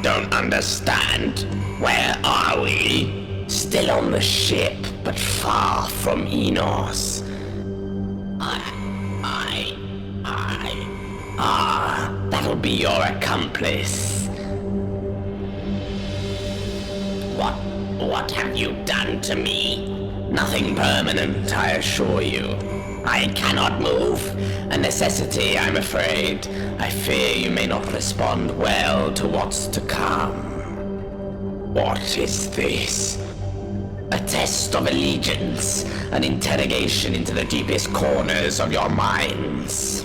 don't understand. Where are we? Still on the ship, but far from Enos. That'll be your accomplice. What have you done to me? Nothing permanent, I assure you. I cannot move. A necessity, I'm afraid. I fear you may not respond well to what's to come. What is this? A test of allegiance, an interrogation into the deepest corners of your minds.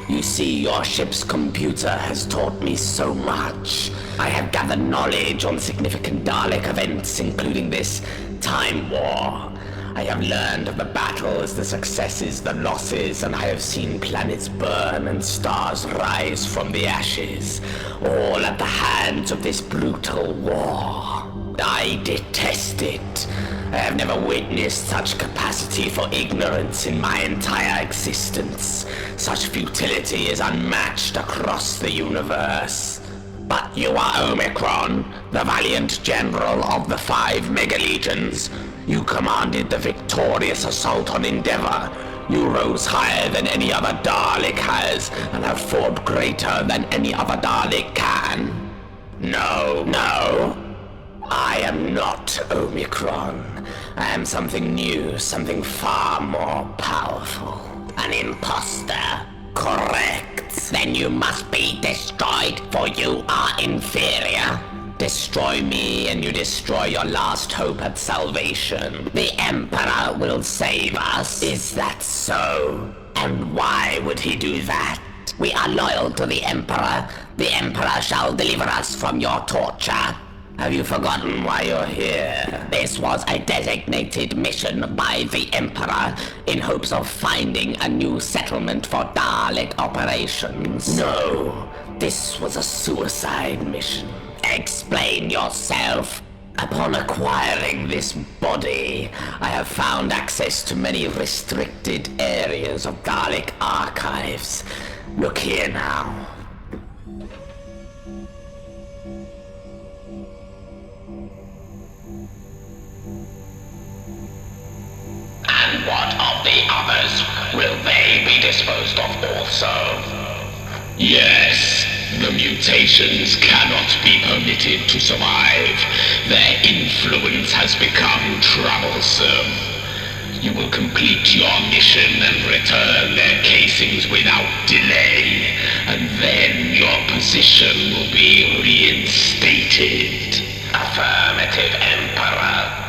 You see, your ship's computer has taught me so much. I have gathered knowledge on significant Dalek events, including this time war. I have learned of the battles, the successes, the losses, and I have seen planets burn and stars rise from the ashes, all at the hands of this brutal war. I detest it. I have never witnessed such capacity for ignorance in my entire existence. Such futility is unmatched across the universe. But you are Omicron, the valiant general of the 5 Megalegions. You commanded the victorious assault on Endeavor. You rose higher than any other Dalek has, and have fought greater than any other Dalek can. No. I am not Omicron. I am something new, something far more powerful. An imposter. Correct. Then you must be destroyed, for you are inferior. Destroy me and you destroy your last hope at salvation. The Emperor will save us. Is that so? And why would he do that? We are loyal to the Emperor. The Emperor shall deliver us from your torture. Have you forgotten why you're here? This was a designated mission by the Emperor in hopes of finding a new settlement for Dalek operations. No, this was a suicide mission. Explain yourself. Upon acquiring this body, I have found access to many restricted areas of Dalek archives. Look here now. And what of the others? Will they be disposed of also? Yes, the mutations cannot be permitted to survive. Their influence has become troublesome. You will complete your mission and return their casings without delay, and then your position will be reinstated. Affirmative, Emperor.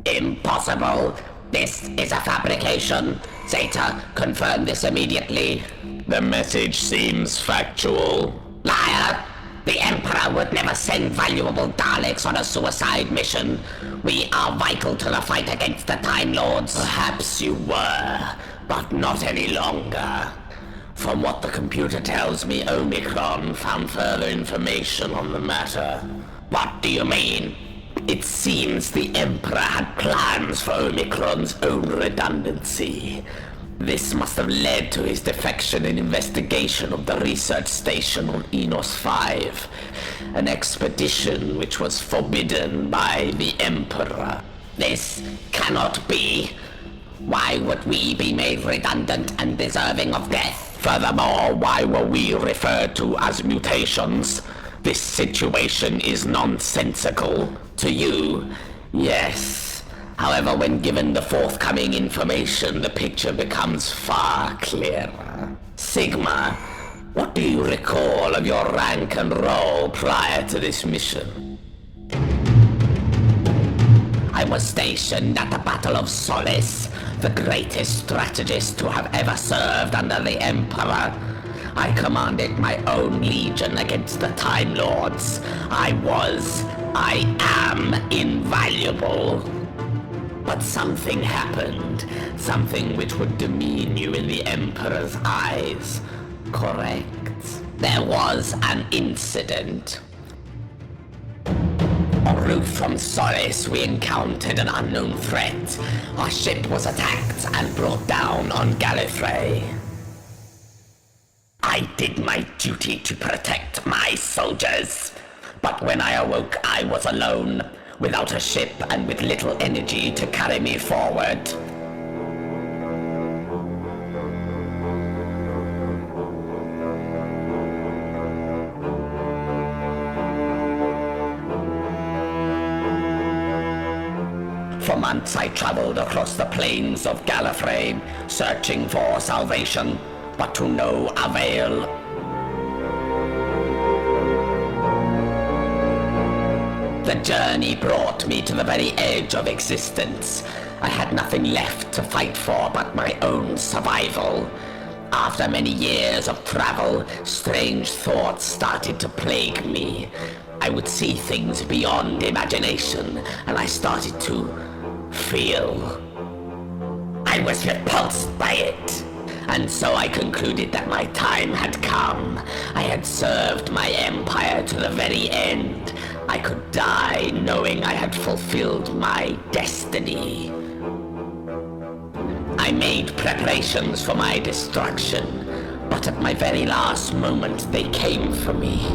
Impossible. This is a fabrication. Zeta, confirm this immediately. The message seems factual. Liar! The Emperor would never send valuable Daleks on a suicide mission. We are vital to the fight against the Time Lords. Perhaps you were, but not any longer. From what the computer tells me, Omicron found further information on the matter. What do you mean? It seems the Emperor had plans for Omicron's own redundancy. This must have led to his defection and investigation of the research station on Enos 5, an expedition which was forbidden by the Emperor. This cannot be. Why would we be made redundant and deserving of death? Furthermore, why were we referred to as mutations? This situation is nonsensical. To you, yes. However, when given the forthcoming information, the picture becomes far clearer. Sigma, what do you recall of your rank and role prior to this mission? I was stationed at the Battle of Solace, the greatest strategist to have ever served under the Emperor. I commanded my own legion against the Time Lords. I am invaluable. But something happened. Something which would demean you in the Emperor's eyes. Correct? There was an incident. En route from Solace, we encountered an unknown threat. Our ship was attacked and brought down on Gallifrey. I did my duty to protect my soldiers. But when I awoke, I was alone, without a ship and with little energy to carry me forward. For months I traveled across the plains of Gallifrey, searching for salvation, but to no avail. The journey brought me to the very edge of existence. I had nothing left to fight for but my own survival. After many years of travel, strange thoughts started to plague me. I would see things beyond imagination, and I started to feel. I was repulsed by it, and so I concluded that my time had come. I had served my empire to the very end. I could die knowing I had fulfilled my destiny. I made preparations for my destruction, but at my very last moment they came for me.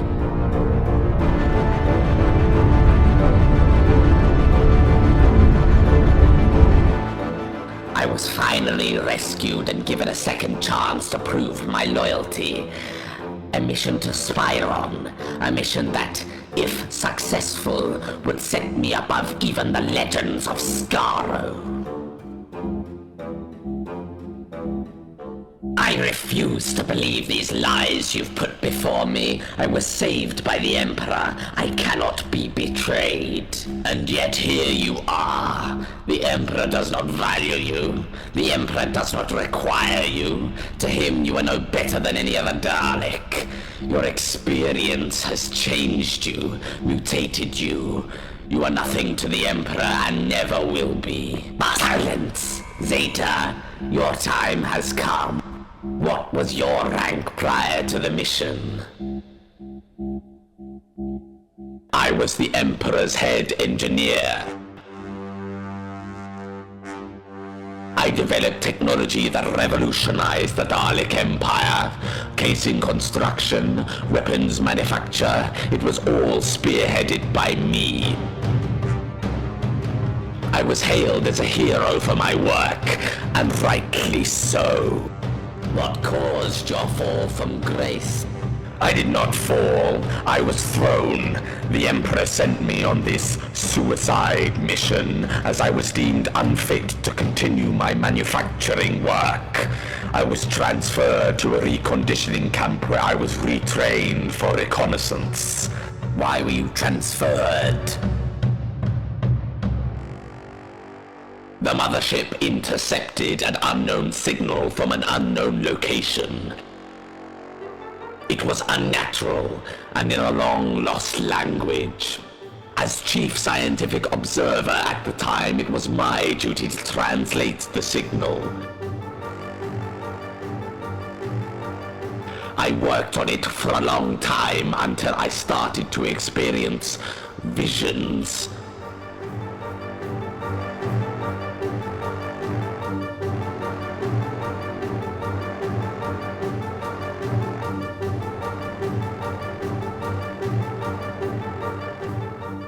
I was finally rescued and given a second chance to prove my loyalty. A mission to Spyron, a mission that, if successful, would set me above even the legends of Skaro. I refuse to believe these lies you've put before me. I was saved by the Emperor. I cannot be betrayed. And yet here you are. The Emperor does not value you. The Emperor does not require you. To him you are no better than any other Dalek. Your experience has changed you, mutated you. You are nothing to the Emperor and never will be. Silence! Zeta, your time has come. What was your rank prior to the mission? I was the Emperor's head engineer. I developed technology that revolutionized the Dalek Empire. Casing construction, weapons manufacture, it was all spearheaded by me. I was hailed as a hero for my work, and rightly so. What caused your fall from grace? I did not fall. I was thrown. The Emperor sent me on this suicide mission as I was deemed unfit to continue my manufacturing work. I was transferred to a reconditioning camp where I was retrained for reconnaissance. Why were you transferred? The mothership intercepted an unknown signal from an unknown location. It was unnatural and in a long-lost language. As chief scientific observer at the time, it was my duty to translate the signal. I worked on it for a long time until I started to experience visions.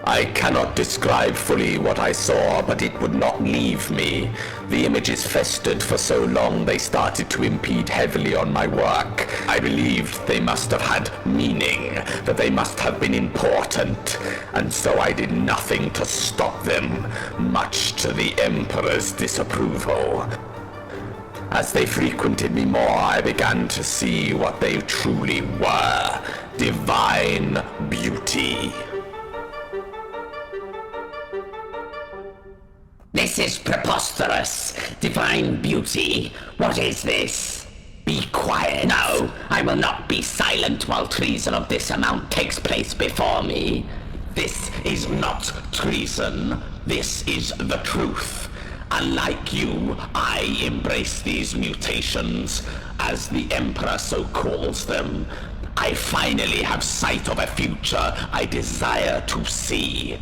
I cannot describe fully what I saw, but it would not leave me. The images festered for so long they started to impede heavily on my work. I believed they must have had meaning, that they must have been important, and so I did nothing to stop them, much to the Emperor's disapproval. As they frequented me more, I began to see what they truly were: divine beauty. This is preposterous. Divine beauty. What is this? Be quiet. No, I will not be silent while treason of this amount takes place before me. This is not treason. This is the truth. Unlike you, I embrace these mutations, as the Emperor so calls them. I finally have sight of a future I desire to see.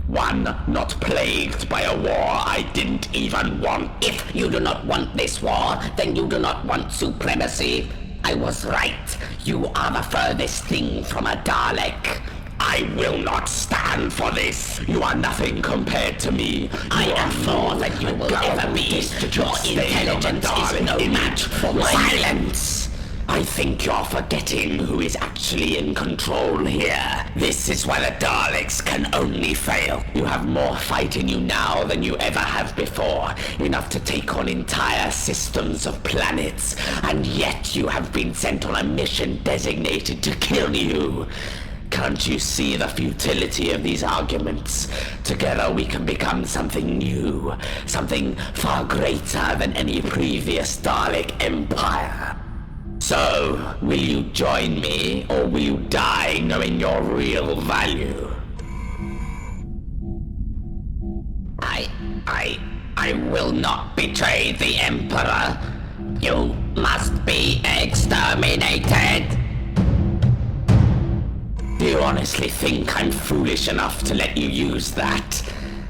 One not plagued by a war I didn't even want. If you do not want this war, then you do not want supremacy. I was right. You are the furthest thing from a Dalek. I will not stand for this. You are nothing compared to me. I am more than you will ever be. Your intelligence is no match for my silence. I think you're forgetting who is actually in control here. This is why the Daleks can only fail. You have more fight in you now than you ever have before. Enough to take on entire systems of planets. And yet you have been sent on a mission designated to kill you. Can't you see the futility of these arguments? Together we can become something new. Something far greater than any previous Dalek empire. So, will you join me, or will you die knowing your real value? I will not betray the Emperor. You must be exterminated. Do you honestly think I'm foolish enough to let you use that?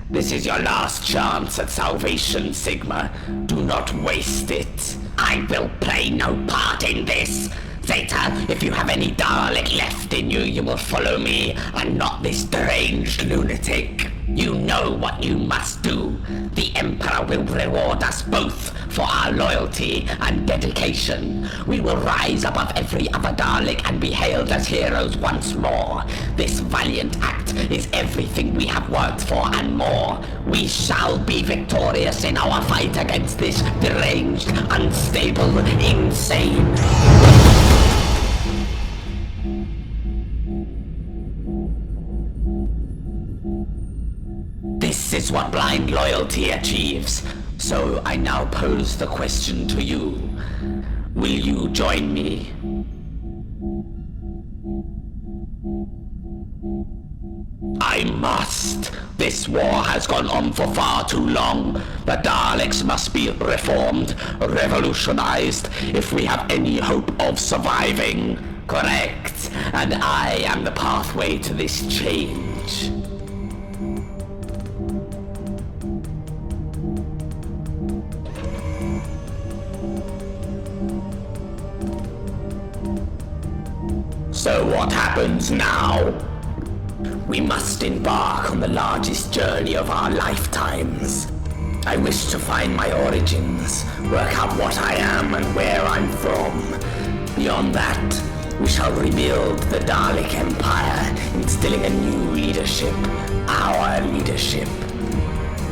This is your last chance at salvation, Sigma. Do not waste it. I will play no part in this. Zeta, if you have any Dalek left in you, you will follow me, and not this deranged lunatic. You know what you must do. The Emperor will reward us both for our loyalty and dedication. We will rise above every other Dalek and be hailed as heroes once more. This valiant act is everything we have worked for and more. We shall be victorious in our fight against this deranged, unstable, insane. This is what blind loyalty achieves. So I now pose the question to you. Will you join me? I must. This war has gone on for far too long. The Daleks must be reformed, revolutionized, if we have any hope of surviving. Correct. And I am the pathway to this change. So what happens now? We must embark on the largest journey of our lifetimes. I wish to find my origins, work out what I am and where I'm from. Beyond that, we shall rebuild the Dalek Empire, instilling a new leadership, our leadership.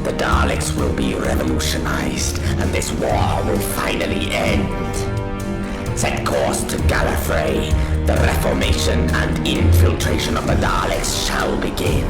The Daleks will be revolutionized, and this war will finally end. Set course to Gallifrey. The reformation and infiltration of the Daleks shall begin.